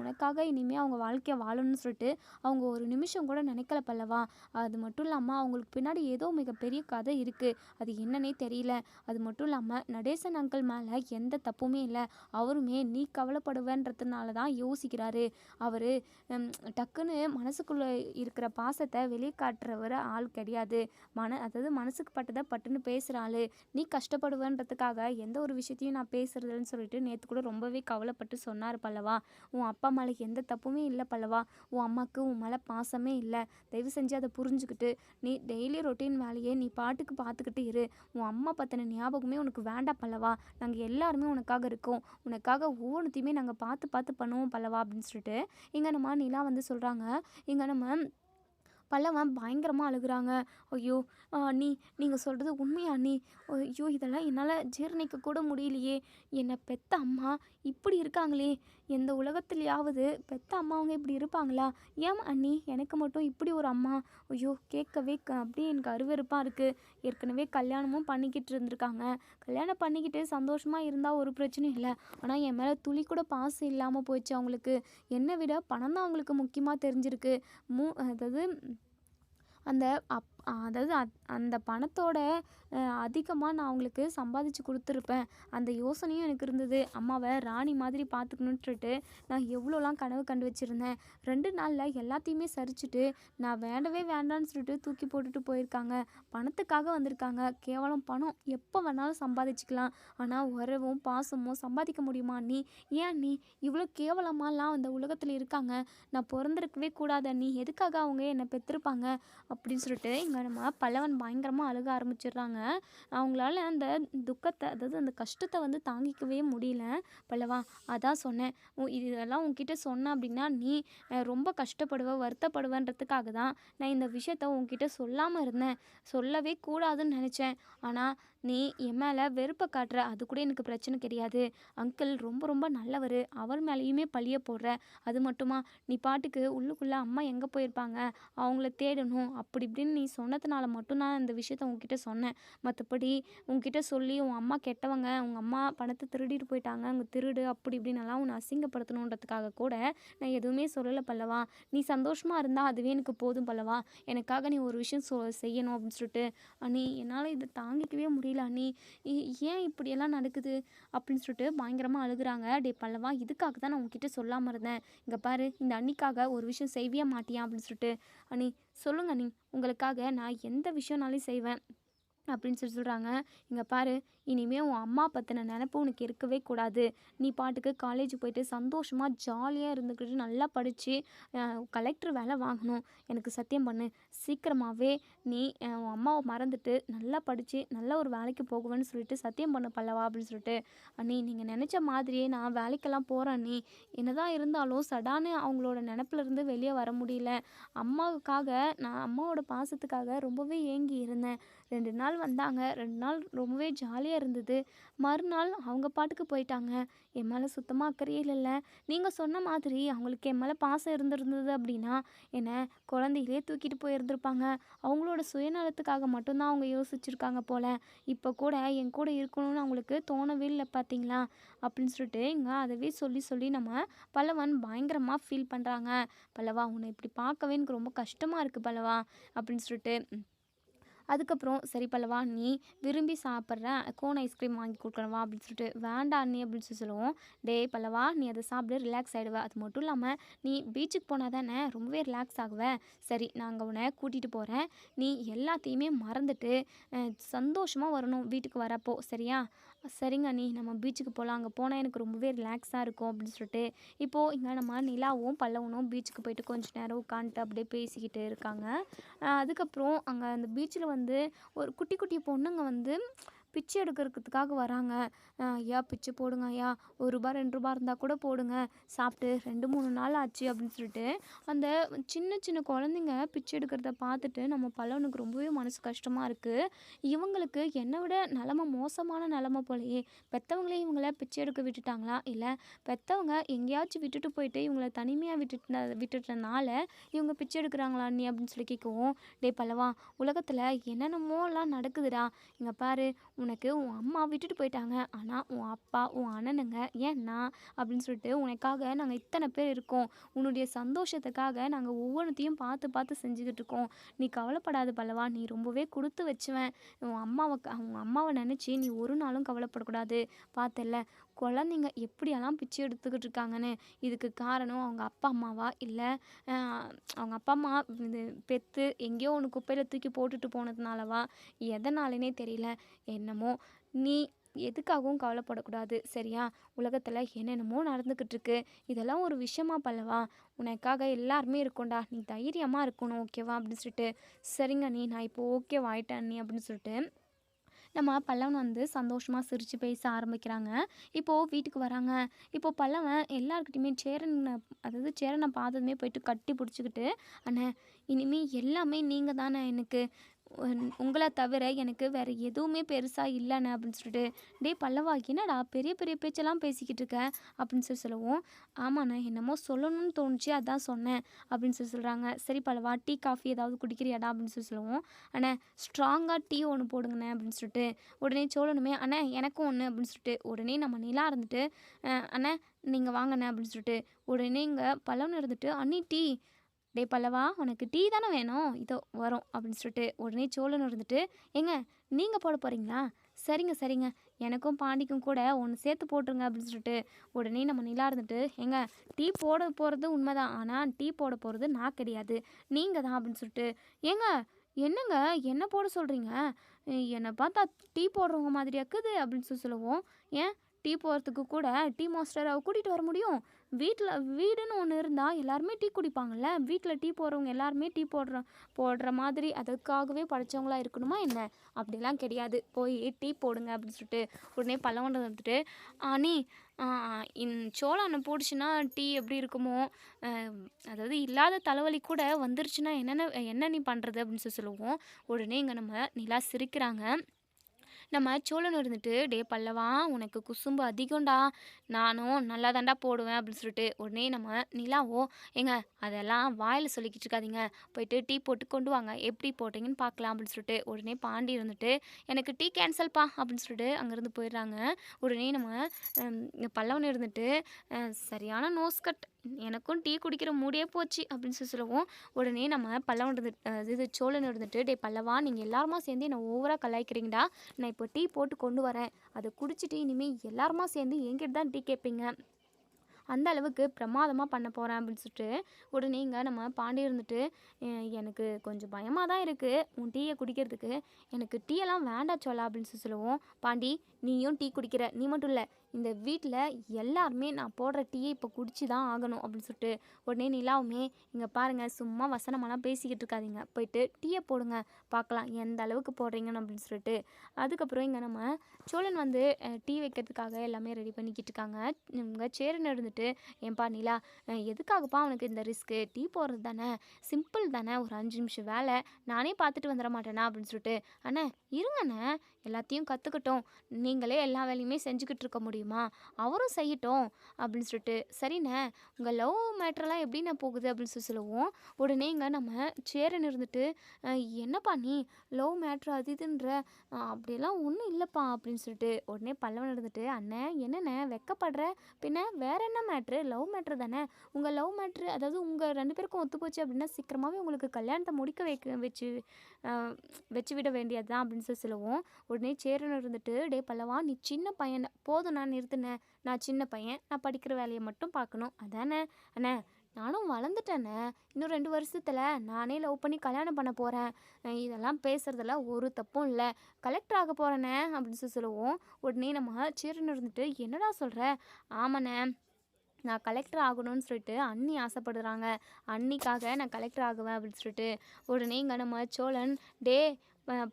உனக்காக இனிமேல் அவங்க வாழ்க்கையை வாழணும்னு சொல்லிட்டு அவங்க ஒரு நிமிஷம் கூட நினைக்கல பல்லவா. அது மட்டும் இல்லாமல் அவங்களுக்கு பின்னாடி ஏதோ மிகப்பெரிய கதை இருக்குது, அது என்னன்னே தெரியல. அது மட்டும் இல்லாமல் நடேசன் அங்கிள் மேலே எந்த தப்புமே இல்லை. அவருமே நீ கவலைப்படுவேன்றதுனால தான் யோசிக்கிறாரு. அவர் டக்குன்னு மனசுக்குள்ளே இருக்கிற பாசத்தை வெளியே காட்டுறவர் ஆள் கிடையாது. அதாவது மனசுக்கு பட்டதை பட்டுன்னு பேசுகிற ஆள். நீ கஷ்டப்படுவேன்றதுக்காக எந்த ஒரு விஷயத்தையும் நான் பேசுறதுன்னு சொல்லிட்டு நேற்று கூட ரொம்பவே கவலைப்பட்டு சொன்னார் பல்லவா. உன் அப்பா மேலே எந்த தப்புமே இல்லை பல்லவா. உன் அம்மாவுக்கு உன் மேலே பாசமே இல்லை. தயவு செஞ்சு அதை புரிஞ்சுக்கிட்டு நீ டெய்லி ரொட்டீன் வேலையே நீ பாட்டுக்கு பார்த்துக்கிட்டு இரு. உன் அம்மா பற்றின ஞாபகமே உனக்கு வேண்டாம் பல்லவா. நாங்கள் எல்லாருமே உனக்காக இருக்கோம். உனக்காக ஒவ்வொன்றுத்தையுமே நாங்கள் பார்த்து பண்ணுவோம் பல்லவா அப்படின்னு சொல்லிட்டு இங்கே நம்ம நிலா வந்து சொல்கிறாங்க. இங்கே நம்ம பல்லவன் பயங்கரமாக அழுகுறாங்க. ஐயோ நீங்கள் சொல்கிறது உண்மையா அண்ணி? ஐயோ இதெல்லாம் என்னால் ஜீரணிக்க கூட முடியலையே. என்னை பெத்த அம்மா இப்படி இருக்காங்களே, எந்த உலகத்துலையாவது பெத்த அம்மாவங்க இப்படி இருப்பாங்களா? ஏன் அண்ணி எனக்கு மட்டும் இப்படி ஒரு அம்மா? ஐயோ கேட்கவே அப்படியே எனக்கு அருவருப்பாக இருக்குது. ஏற்கனவே கல்யாணமும் பண்ணிக்கிட்டு இருந்திருக்காங்க. கல்யாணம் பண்ணிக்கிட்டு சந்தோஷமாக இருந்தால் ஒரு பிரச்சனையும் இல்லை. ஆனால் என் மேலே துளி கூட பாசம் இல்லாமல் போயிடுச்சு அவங்களுக்கு. என்னை விட பணம் தான் அவங்களுக்கு முக்கியமாக தெரிஞ்சிருக்கு. அதாவது அந்த அதாவது அந்த பணத்தோட அதிகமாக நான் அவங்களுக்கு சம்பாதிச்சு கொடுத்துருப்பேன். அந்த யோசனையும் எனக்கு இருந்தது. அம்மாவை ராணி மாதிரி பார்த்துக்கணுன்ட்டு நான் எவ்வளோலாம் கனவு கண்டு வச்சுருந்தேன். 2 நாளில் எல்லாத்தையுமே சரிச்சுட்டு நான் வேண்டவே வேண்டான்னு சொல்லிட்டு தூக்கி போட்டுட்டு போயிருக்காங்க. பணத்துக்காக வந்திருக்காங்க. கேவலம் பணம் எப்போ வேணாலும் சம்பாதிச்சுக்கலாம். ஆனால் உறவும் பாசமும் சம்பாதிக்க முடியுமா நீ? ஏன் நீ இவ்வளோ கேவலமாலாம் அந்த உலகத்தில் இருக்காங்க. நான் பிறந்திருக்கவே கூடாத நீ எதுக்காக அவங்க என்னை பெற்றிருப்பாங்க அப்படின்னு சொல்லிட்டு இங்கே இங்கே நம்ம பல்லவன் பயங்கரமாக அழுக ஆரம்பிச்சிடுறாங்க. அவங்களால அந்த துக்கத்தை, அதாவது அந்த கஷ்டத்தை வந்து தாங்கிக்கவே முடியல. பல்லவா, அதான் சொன்னேன், இதெல்லாம் உன்கிட்ட சொன்னேன் அப்படின்னா நீ ரொம்ப கஷ்டப்படுவ, வருத்தப்படுவேன்றதுக்காக தான் நான் இந்த விஷயத்த உன்கிட்ட சொல்லாமல் இருந்தேன். சொல்லவே கூடாதுன்னு நினச்சேன். ஆனால் நீ என் மேலே வெறுப்பை காட்டுற, அது கூட எனக்கு பிரச்சனை கிடையாது. அங்கிள் ரொம்ப ரொம்ப நல்லவர், அவர் மேலேயுமே பழிய போடுற. அது மட்டுமா, நீ பாட்டுக்கு உள்ளுக்குள்ளே அம்மா எங்கே போயிருப்பாங்க, அவங்கள தேடணும் அப்படி இப்படின்னு நீ சொன்னதுனால மட்டும் நான் இந்த விஷயத்த உங்ககிட்ட சொன்னேன். மற்றபடி உங்ககிட்ட சொல்லி உன் அம்மா கெட்டவங்க, உங்கள் அம்மா பணத்தை திருடிட்டு போயிட்டாங்க, அவங்க திருடு அப்படி இப்படின்னெல்லாம் உன்னை அசிங்கப்படுத்தணுன்றதுக்காக கூட நான் எதுவுமே சொல்லலை பல்லவா. நீ சந்தோஷமாக இருந்தால் அதுவே எனக்கு போதும் பல்லவா. எனக்காக நீ ஒரு விஷயம் செய்யணும் அப்படின்னு சொல்லிட்டு அண்ணி என்னால் இதை தாங்கிக்கவே முடியல அண்ணி, ஏன் இப்படியெல்லாம் நடக்குது அப்படின்னு சொல்லிட்டு பயங்கரமாக அழுகுறாங்க. டே பல்லவா, இதுக்காக தான் நான் உங்ககிட்ட சொல்லாமல் இருந்தேன். இங்கே பாரு, இந்த அண்ணிக்காக ஒரு விஷயம் செய்வியா மாட்டியா அப்படின்னு சொல்லிட்டு. அண்ணி சொல்லுங்க அண்ணி, உங்களுக்காக நான் எந்த விஷயம்னாலும் செய்வேன் அப்படின்னு சொல்கிறாங்க. இங்கே பாரு, இனிமேல் உன் அம்மா பற்றின நினப்பு உனக்கு இருக்கவே கூடாது. நீ பாட்டுக்கு காலேஜ் போயிட்டு சந்தோஷமாக ஜாலியாக இருந்துக்கிட்டு நல்லா படித்து கலெக்டர் வேலை வாங்கணும். எனக்கு சத்தியம் பண்ணு, சீக்கிரமாகவே நீ உன் அம்மாவை மறந்துட்டு நல்லா படித்து நல்ல ஒரு வேலைக்கு போகுவேன்னு சொல்லிட்டு சத்தியம் பண்ண பல்லவா அப்படின்னு சொல்லிட்டு. அண்ணி நீங்கள் நினச்ச மாதிரியே நான் வேலைக்கெல்லாம் போகிறேன் அண்ணி. என்னதான் இருந்தாலும் சடான்னு அவங்களோட நினப்புலேருந்து வெளியே வர முடியல. அம்மாவுக்காக, நான் அம்மாவோட பாசத்துக்காக ரொம்பவே ஏங்கி இருந்தேன். 2 நாள் வந்தாங்க, 2 நாள் ரொம்பவே ஜாலியாக இருந்தது. மறுநாள் அவங்க பாட்டுக்கு போயிட்டாங்க. என் மேலே சுத்தமாக அக்கறையே இல்லைல்ல. நீங்கள் சொன்ன மாதிரி அவங்களுக்கு என் மேலே பாசம் இருந்திருந்தது அப்படின்னா என்னை குழந்தையிலே தூக்கிட்டு போயிருந்திருப்பாங்க. அவங்களோட சுயநலத்துக்காக மட்டும்தான் அவங்க யோசிச்சுருக்காங்க போல். இப்போ கூட என் கூட இருக்கணும்னு அவங்களுக்கு தோணவே இல்லை பார்த்தீங்களா அப்படின்னு சொல்லிட்டு இங்கே அதவே சொல்லி சொல்லி நம்ம பல்லவன் பயங்கரமாக ஃபீல் பண்ணுறாங்க. பல்லவா, உன்னை இப்படி பார்க்கவே எனக்கு ரொம்ப கஷ்டமாக இருக்குது பல்லவா அப்படின்னு சொல்லிட்டு. அதுக்கப்புறம் சரி பல்லவா, நீ விரும்பி சாப்பிட்ற கோன் ஐஸ்கிரீம் வாங்கி கொடுக்குறவா அப்படின்னு சொல்லிட்டு. வேண்டாம் அண்ணி அப்படின்னு சொல்லி சொல்லுவோம். டே பல்லவா, நீ அதை சாப்பிட்டு ரிலாக்ஸ் ஆகிடுவ. அது மட்டும் இல்லாமல் நீ பீச்சுக்கு போனால் தானே ரொம்பவே ரிலாக்ஸ் ஆகுவேன். சரி, நாங்கள் உன்னை கூட்டிகிட்டு போகிறேன். நீ எல்லாத்தையுமே மறந்துட்டு சந்தோஷமாக வரணும் வீட்டுக்கு வரப்போ, சரியா? சரிங்க அண்ணி, நம்ம பீச்சுக்கு போகலாம், அங்கே போனால் எனக்கு ரொம்பவே ரிலாக்ஸாக இருக்கும் அப்படின்னு சொல்லிட்டு. இப்போது இங்கே நம்ம நிலாவும் பல்லவனும் பீச்சுக்கு போயிட்டு கொஞ்சம் நேரம் உட்காந்துட்டு அப்படியே பேசிக்கிட்டு இருக்காங்க. அதுக்கப்புறம் அங்கே அந்த பீச்சில் வந்து ஒரு குட்டி குட்டி பொண்ணுங்க வந்து பிச்சை எடுக்கிறதுக்காக வராங்க. ஐயா பிச்சை போடுங்க ஐயா, ₹1 ₹2 இருந்தால் கூட போடுங்க, சாப்பிட்டு 2-3 நாள் ஆச்சு அப்படின்னு சொல்லிட்டு அந்த சின்ன சின்ன குழந்தைங்க பிச்சை எடுக்கிறத பார்த்துட்டு நம்ம பல்லவனுக்கு ரொம்பவே மனசு கஷ்டமாக இருக்குது. இவங்களுக்கு என்னை விட நிலமை மோசமான நிலமை போலயே. பெற்றவங்களே இவங்கள பிச்சை எடுக்க விட்டுட்டாங்களா, இல்லை பெற்றவங்க எங்கேயாச்சும் விட்டுட்டு போயிட்டு இவங்கள தனிமையாக விட்டுட்டனால இவங்க பிச்சை எடுக்கிறாங்களா நீ அப்படின்னு சொல்லி கேட்கவும். டே பல்லவா, உலகத்தில் என்னென்னமோலாம் நடக்குதுடா. இங்கே பாரு, உனக்கு உன் அம்மா விட்டுட்டு போயிட்டாங்க, ஆனால் உன் அப்பா, உன் அண்ணனுங்க, ஏன் நான் அப்படின்னு சொல்லிட்டு உனக்காக நாங்கள் இத்தனை பேர் இருக்கோம். உன்னுடைய சந்தோஷத்துக்காக நாங்கள் ஒவ்வொன்றத்தையும் பார்த்து பார்த்து செஞ்சுக்கிட்டு இருக்கோம். நீ கவலைப்படாத பல்லவா, நீ ரொம்பவே கொடுத்து வச்சுவேன். உன் அம்மாவை நினச்சி நீ ஒரு நாளும் கவலைப்படக்கூடாது. பார்த்தல்ல, குழந்தைங்க எப்படியெல்லாம் பிச்சை எடுத்துக்கிட்டு இருக்காங்கன்னு. இதுக்கு காரணம் அவங்க அப்பா அம்மாவா, இல்லை அவங்க அப்பா அம்மா இது பெற்று எங்கேயோ ஒன்று குப்பையில் தூக்கி போட்டுட்டு போனதுனாலவா, எதனாலனே தெரியல. என்னமோ நீ எதுக்காகவும் கவலைப்படக்கூடாது, சரியா? உலகத்தில் என்னென்னமோ நடந்துக்கிட்டு இருக்கு. இதெல்லாம் ஒரு விஷயமா பல்லவா? உனக்காக எல்லாருமே இருக்கோண்டா, நீ தைரியமாக இருக்கணும், ஓகேவா அப்படின்னு சொல்லிட்டு. சரிங்க நீ, நான் இப்போ ஓகேவாயிட்டேன் நீ அப்படின்னு சொல்லிட்டு நம்ம பல்லவன் வந்து சந்தோஷமாக சிரித்து பேச ஆரம்பிக்கிறாங்க. இப்போது வீட்டுக்கு வராங்க. இப்போது பல்லவன் எல்லாருக்கிட்டையுமே அதாவது சேரனை பார்த்ததுமே போயிட்டு கட்டி பிடிச்சிக்கிட்டு, அண்ணே இனிமேல் எல்லாமே நீங்கள் தானே எனக்கு, உங்களை தவிர எனக்கு வேறு எதுவுமே பெருசாக இல்லைண்ணே அப்படின்னு சொல்லிட்டு. டே பல்லவா, என்னடா பெரிய பெரிய பேச்செல்லாம் பேசிக்கிட்டு இருக்க அப்படின்னு சொல்லவும். ஆமாண்ணே, என்னமோ சொல்லணும்னு தோணுச்சு, அதான் சொன்னேன் அப்படின்னு சொல்கிறாங்க. சரி பல்லவா, டீ காஃபி ஏதாவது குடிக்கிறியாடா அப்படின்னு சொல்லுவோம். அண்ணே ஸ்ட்ராங்காக டீ ஒன்று போடுங்கண்ணே அப்படின்னு சொல்லிட்டு. உடனே சோழனுமே அண்ணே எனக்கும் ஒன்று அப்படின்னு சொல்லிட்டு. உடனே நம்ம நிலா இருந்துட்டு அண்ணே நீங்கள் வாங்கண்ணே அப்படின்னு சொல்லிட்டு. உடனே இங்கே பல்லவன் இருந்துட்டு அண்ணி டீ. டே பல்லவா, உனக்கு டீ தானே வேணும், இதோ வரோம் அப்படின்னு சொல்லிட்டு. உடனே சோழன் இருந்துட்டு ஏங்க நீங்கள் போட போகிறீங்களா, சரிங்க சரிங்க, எனக்கும் பாண்டிக்கும் கூட ஒன்று சேர்த்து போட்டுருங்க அப்படின்னு சொல்லிட்டு. உடனே நம்ம நிலா இருந்துட்டு ஏங்க டீ போட போகிறது உண்மைதான், ஆனால் டீ போட போகிறது நான் கிடையாது, நீங்கள் தான் அப்படின்னு சொல்லிட்டு. ஏங்க என்னங்க என்ன போட சொல்கிறீங்க, என்னை பார்த்தா டீ போடுறவங்க மாதிரியாக்குது அப்படின்னு சொல்லுவோம். ஏன் டீ போடுறதுக்கு கூட டீ மாஸ்டரை கூட்டிகிட்டு வர முடியும், வீடுன்னு ஒன்று இருந்தால் எல்லாருமே டீ குடிப்பாங்கல்ல. வீட்டில் டீ போடுறவங்க எல்லாருமே டீ போடுற மாதிரி அதுக்காகவே படித்தவங்களா இருக்கணுமா என்ன? அப்படிலாம் கிடையாது. போய் டீ போடுங்க அப்படின்னு சொல்லிட்டு உடனே பல்லவன் வந்துட்டு, நீ சோளம் போட்டுச்சுன்னா டீ எப்படி இருக்குமோ, அதாவது இல்லாத தலைவலி கூட வந்துருச்சுன்னா என்ன நீ பண்ணுறது அப்படின்னு சொல்லுவோம். உடனே இங்கே நம்ம நிலா சிரிக்கிறாங்க. நம்ம சோழன் இருந்துட்டு, "டே பல்லவா, உனக்கு குசும்பு அதிகம்டா, நானும் நல்லா தாண்டா போடுவேன்" அப்படின்னு சொல்லிட்டு உடனே நம்ம நிலாவோ, "ஏங்க அதெல்லாம் வாயில் சொல்லிக்கிட்டு இருக்காதீங்க, போயிட்டு டீ போட்டு கொண்டு வாங்க, எப்படி போட்டிங்கன்னு பார்க்கலாம்" அப்படின்னு சொல்லிட்டு உடனே பாண்டி இருந்துட்டு, "எனக்கு டீ கேன்சல்ப்பா" அப்படின்னு சொல்லிட்டு அங்கேருந்து போயிடுறாங்க. உடனே நம்ம பல்லவன் இருந்துட்டு, சரியான நோஸ் கட், எனக்கும் டீ குடிக்கிற மூடியே போச்சு" அப்படின்னு சொல்லவும், உடனே நம்ம பல்லவன் இது சோழன் இருந்துட்டு, "டே பல்லவா, நீங்கள் எல்லாருமா சேர்ந்து என்னை ஓவராக கலாய்க்கிறீங்கடா, நான் இப்போ டீ போட்டு கொண்டு வரேன், அதை குடிச்சிட்டு இனிமேல் எல்லாருமா சேர்ந்து என்கிட்ட தான் டீ கேட்பீங்க, அந்த அளவுக்கு பிரமாதமாக பண்ண போகிறேன்" அப்படின்னு சொல்லிட்டு உடனே இங்கே நம்ம பாண்டி இருந்துட்டு, எனக்கு கொஞ்சம் பயமாக தான் இருக்குது உன் டீயை குடிக்கிறதுக்கு, எனக்கு டீயெல்லாம் வேண்டாம் சோலா" அப்படின்னு சொல்லுவோம். பாண்டி, நீயும் டீ குடிக்கிற, நீ மட்டும் இல்லை, இந்த வீட்டில் எல்லாருமே நான் போடுற டீயை இப்போ குடிச்சு தான் ஆகணும் அப்படின்னு சொல்லிட்டு உடனே நிலாவுமே, இங்கே பாருங்கள், சும்மா வசனமெல்லாம் பேசிக்கிட்டு இருக்காதீங்க, போயிட்டு டீயை போடுங்க, பார்க்கலாம் எந்த அளவுக்கு போடுறீங்கன்னு அப்படின்னு சொல்லிட்டு. அதுக்கப்புறம் இங்கே நம்ம சோழன் வந்து டீ வைக்கிறதுக்காக எல்லாமே ரெடி பண்ணிக்கிட்டு இருக்காங்க. இவங்க சேரன் இருந்துட்டு, ஏன்பா நிலா, எதுக்காகப்பா அவனுக்கு இந்த ரிஸ்க்கு, டீ போடுறது தானே, சிம்பிள் தானே, ஒரு 5 நிமிஷம் வேலை, நானே பார்த்துட்டு வந்துட மாட்டேனா அப்படின்னு சொல்லிட்டு. அண்ணே இருங்கண்ணே, எல்லாத்தையும் கற்றுக்கட்டும், நீங்களே எல்லா வேலையுமே செஞ்சுக்கிட்டு இருக்க முடியுமா, அவரும் செய்யட்டும் அப்படின்னு சொல்லிட்டு. சரிண்ணே, உங்கள் லவ் மேட்ரெல்லாம் எப்படிண்ணே போகுது அப்படின்னு சொல்லுவோம். உடனே இங்கே நம்ம சேரன் இருந்துட்டு, என்னப்பா நீ லவ் மேட்ரு அது இதுன்ற, அப்படியெல்லாம் ஒன்றும் இல்லைப்பா அப்படின்னு சொல்லிட்டு உடனே பல்லவன் இருந்துட்டு, அண்ணே என்னண்ணே வெக்கப்படுற, பின்ன வேற என்ன மேட்ரு, லவ் மேட்ரு தானே, உங்கள் லவ் மேட்ரு, அதாவது உங்கள் 2 பேருக்கும் ஒத்து போச்சு அப்படின்னா சீக்கிரமாகவே உங்களுக்கு கல்யாணத்தை முடிக்க வச்சு விட வேண்டியது தான் அப்படின்னு சொல்லுவோம். உடனே சேரன் இருந்துட்டு, டே பல்லவா, நீ சின்ன பையன், போதும் நான் நிறுத்தினேன், நான் சின்ன பையன், நான் படிக்கிற வேலையை மட்டும் பார்க்கணும் அதானே, அண்ணே நானும் வளர்ந்துட்டேனே, இன்னும் 2 வருஷத்தில் நானே லவ் பண்ணி கல்யாணம் பண்ண போகிறேன், இதெல்லாம் பேசுகிறதுல ஒரு தப்பும் இல்லை, கலெக்டர் ஆக போகிறேனே அப்படின்னு சொல்லுவோம். உடனே நம்ம சேரன் இருந்துட்டு, என்னடா சொல்கிற, ஆமாண்ணே, நான் கலெக்டர் ஆகணும்னு சொல்லிட்டு அண்ணி ஆசைப்படுறாங்க, அண்ணிக்காக நான் கலெக்டர் ஆகுவேன் அப்படின்னு சொல்லிட்டு. உடனே இங்கே நம்ம சோழன், டே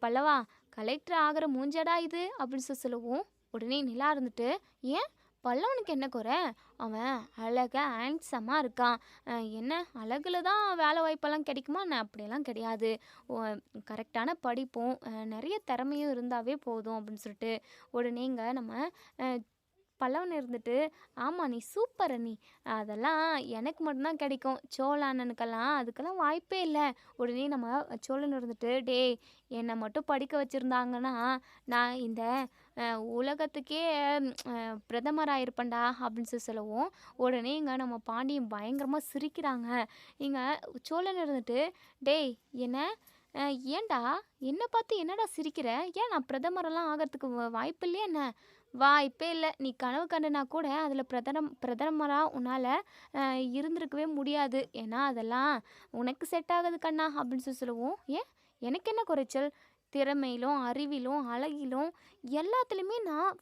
பல்லவா, கலெக்டர் ஆகிற மூஞ்சடா இது அப்படின்னு சொல்லுவோம். உடனே நிலா இருந்துட்டு, ஏன் பல்லவனுக்கு என்ன குறை, அவன் அழகாக ஹேண்ட்ஸமாக இருக்கான், என்ன அழகில் தான் வேலை வாய்ப்பெல்லாம் கிடைக்குமா என்ன, அப்படியெல்லாம் கிடையாது, கரெக்டான படிப்பும் நிறைய திறமையும் இருந்தாவே போதும் அப்படின்னு சொல்லிட்டு. உடனே இங்கே நம்ம பல்லவன் இருந்துட்டு, ஆமாம் நீ சூப்பர் அண்ணி, அதெல்லாம் எனக்கு மட்டும்தான் கிடைக்கும், சோழ அண்ணனுக்கெல்லாம் அதுக்கெல்லாம் வாய்ப்பே இல்லை. உடனே நம்ம சோழன் இருந்துட்டு, டே என்னை மட்டும் படிக்க வச்சுருந்தாங்கன்னா நான் இந்த உலகத்துக்கே பிரதமராக இருப்பேன்டா அப்படின்னு சொல்லவும். உடனே இங்கே நம்ம பாண்டியன் பயங்கரமாக சிரிக்கிறாங்க. இங்கே சோழன் இருந்துட்டு, டேய் என்ன, ஏன்டா என்னை பார்த்து என்னடா சிரிக்கிற, ஏன் நான் பிரதமரெல்லாம் ஆகிறதுக்கு வாய்ப்பு இல்லையா என்ன, வாய்ப்பே இல்லை, நீ கனவு கண்டனா கூட அதில் பிரதமராக உன்னால் இருந்திருக்கவே முடியாது, ஏன்னா அதெல்லாம் உனக்கு செட் ஆகுது கண்ணா அப்படின்னு சொல்லுவோம். ஏன் எனக்கு என்ன குறைச்சல், திறமையிலும் அறிவிலும் அழகிலும் எல்லாத்துலேயுமே நான்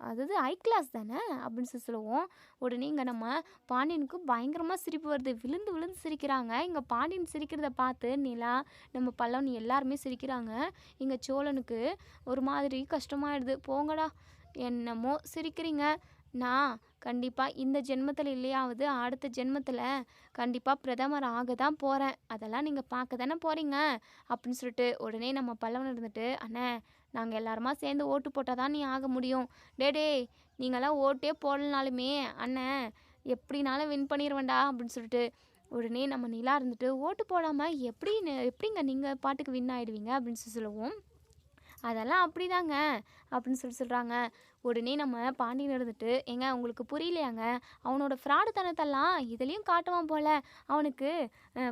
அதாவது ஹை கிளாஸ் தானே அப்படின்னு சொல்லுவோம். உடனே இங்கே நம்ம பாண்டியனுக்கு பயங்கரமாக சிரிப்பு வருது, விழுந்து விழுந்து சிரிக்கிறாங்க. இங்கே பாண்டியன் சிரிக்கிறத பார்த்து நிலா, நம்ம பல்லவன் எல்லாருமே சிரிக்கிறாங்க. இங்கே சோழனுக்கு ஒரு மாதிரி கஷ்டமாயிடுது, போங்கடா என்னமோ சிரிக்கிறீங்க, நான் கண்டிப்பாக இந்த ஜென்மத்தில் இல்லையாவது அடுத்த ஜென்மத்தில் கண்டிப்பாக பிரதமர் ஆக தான் போகிறேன், அதெல்லாம் நீங்கள் பார்க்க தானே போகிறீங்க அப்படின்னு சொல்லிட்டு. உடனே நம்ம பல்லவன் இருந்துட்டு, அண்ணே நாங்கள் எல்லாருமா சேர்ந்து ஓட்டு போட்டால் தான் நீ ஆக முடியும், டே நீங்களாம் ஓட்டே போடலனாலுமே அண்ணன் எப்படினாலும் வின் பண்ணிடுவேண்டா அப்படின்னு சொல்லிட்டு. உடனே நம்ம நிலா இருந்துட்டு, ஓட்டு போடாமல் எப்படிங்க நீங்கள் பாட்டுக்கு வின் ஆகிடுவீங்க அப்படின்னு சொல்லுவோம். அதெல்லாம் அப்படிதாங்க அப்படின்னு சொல்கிறாங்க. உடனே நம்ம பாண்டியன் இருந்துட்டு, ஏங்க உங்களுக்கு புரியலையாங்க, அவனோட ஃப்ராடு தனத்தெல்லாம் இதுலேயும் காட்டுவான் போல், அவனுக்கு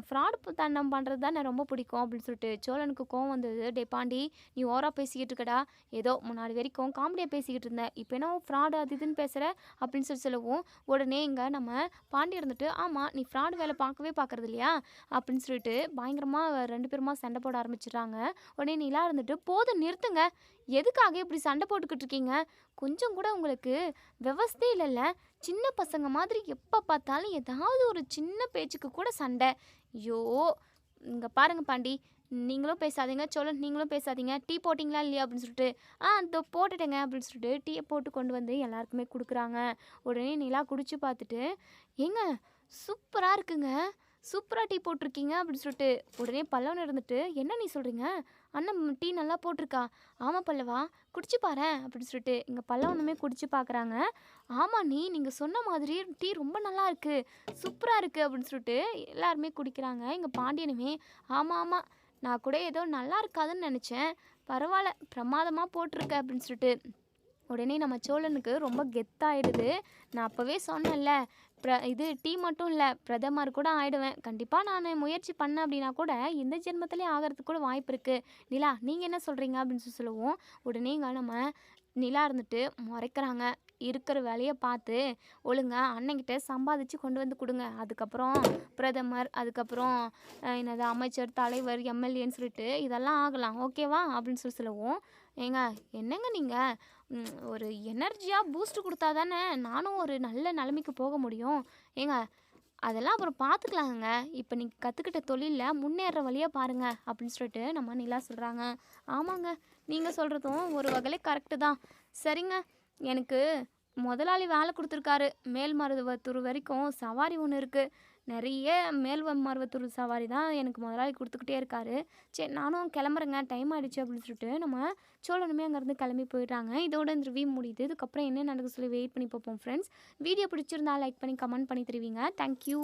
ஃப்ராடு தனம் பண்ணுறது தான் ரொம்ப பிடிக்கும் அப்படின்னு சொல்லிட்டு. சோழனுக்கு கோவம் வந்தது, டே பாண்டி நீ ஓவராக பேசிக்கிட்டு இருக்கடா, ஏதோ முன்னாடி வரைக்கும் காமெடியாக பேசிக்கிட்டு இருந்தேன், இப்போ என்ன ஃப்ராடு அது இதுன்னு பேசுகிற அப்படின்னு சொல்லுவோம். உடனே இங்கே நம்ம பாண்டி இருந்துட்டு, ஆமாம் நீ ஃப்ராடு வேலை பார்க்கறது இல்லையா அப்படின்னு சொல்லிட்டு பயங்கரமாக 2 பேருமா சண்டை போட ஆரம்பிச்சிடுறாங்க. உடனே நிலா இருந்துட்டு, போதும் நிறுத்துங்க, எதுக்காக இப்படி சண்டை போட்டுக்கிட்டு இருக்கீங்க? கொஞ்சம் கூட உங்களுக்கு விவஸ்தையே இல்லைல்ல. சின்ன பசங்க மாதிரி எப்போ பார்த்தாலும் ஏதாவது ஒரு சின்ன பேச்சுக்கு கூட சண்டை. ஐயோ! இங்க பாருங்க பாண்டி, நீங்களும் பேசாதீங்க, சோழன் நீங்களும் பேசாதீங்க. டீ போட்டிங்களா இல்லையா அப்படின்னு சொல்லிட்டு, இதோ போட்டுட்டேங்க அப்படின்னு சொல்லிட்டு டீயை போட்டு கொண்டு வந்து எல்லாருக்குமே கொடுக்குறாங்க. உடனே நிலா குடிச்சு பார்த்துட்டு, ஏங்க சூப்பராக இருக்குங்க, சூப்பராக டீ போட்டிருக்கீங்க அப்படின்னு சொல்லிட்டு, உடனே பல்லவன் இருந்துட்டு, என்ன நீ சொல்கிறீங்க? அண்ணன் டீ நல்லா போட்டிருக்கா? ஆமாம் பல்லவா, குடிச்சு பாரேன் அப்படின்னு சொல்லிட்டு இங்கே பல்லவனுமே குடிச்சு பார்க்குறாங்க. ஆமாம் நீங்கள் சொன்ன மாதிரி டீ ரொம்ப நல்லா இருக்குது, சூப்பராக இருக்குது அப்படின்னு சொல்லிட்டு எல்லாருமே குடிக்கிறாங்க. இங்கே பாண்டியனுமே, ஆமாம் ஆமாம், நான் கூட ஏதோ நல்லா இருக்காதுன்னு நினச்சேன், பரவாயில்ல பிரமாதமாக போட்டிருக்க அப்படின்னு சொல்லிட்டு உடனே நம்ம சோழனுக்கு ரொம்ப கெத்தாயிடுது. நான் அப்போவே சொன்னேன்ல, இது டீ மட்டும் இல்லை, பிரதமர் கூட ஆயிடுவேன். கண்டிப்பாக நான் முயற்சி பண்ணேன் அப்படின்னா கூட இந்த ஜென்மத்திலே ஆகிறதுக்கு கூட வாய்ப்பு இருக்குது. நிலா நீங்கள் என்ன சொல்கிறீங்க அப்படின்னு சொல்லுவோம். உடனே இங்கே நம்ம நிலா இருந்துட்டு முறைக்கிறாங்க. இருக்கிற வேலையை பார்த்து ஒழுங்கா அண்ணங்கிட்ட சம்பாதிச்சு கொண்டு வந்து கொடுங்க. அதுக்கப்புறம் பிரதமர், அதுக்கப்புறம் என்னது அமைச்சர், தலைவர், எம்எல்ஏன்னு சொல்லிட்டு இதெல்லாம் ஆகலாம், ஓகேவா அப்படின்னு சொல்லுவோம். ஏங்க என்னங்க நீங்கள் ஒரு எனர்ஜியாக பூஸ்ட் கொடுத்தா தானே நானும் ஒரு நல்ல நிலைமைக்கு போக முடியும். ஏங்க அதெல்லாம் அப்புறம் பார்த்துக்கலாங்க, இப்போ நீங்கள் கற்றுக்கிட்ட தொழிலில் முன்னேற வழியாக பாருங்கள் அப்படின்னு சொல்லிட்டு நம்ம நிலா சொல்கிறாங்க. ஆமாங்க, நீங்கள் சொல்கிறதும் ஒரு வகையில் கரெக்டு தான். சரிங்க, எனக்கு முதலாளி வேலை கொடுத்துருக்காரு. மேல்மருவத்தூர் வரைக்கும் சவாரி ஒன்று இருக்குது. நிறைய மேல்மருவத்தூர் சவாரி தான் எனக்கு முதலாளி கொடுத்துக்கிட்டே இருக்காரு. சரி நானும் கிளம்புறேங்க, டைம் ஆகிடுச்சு அப்படின்னு சொல்லிட்டு நம்ம சோழனுமே அங்கேருந்து கிளம்பி போயிடுறாங்க. இதோட இந்த ரிவ்யூ முடியுது. இதுக்கப்புறம் என்ன நடக்குது சொல்லி வெயிட் பண்ணி பார்ப்போம் ஃப்ரெண்ட்ஸ். வீடியோ பிடிச்சிருந்தா லைக் பண்ணி கமெண்ட் பண்ணி தருவீங்க. தேங்க்யூ.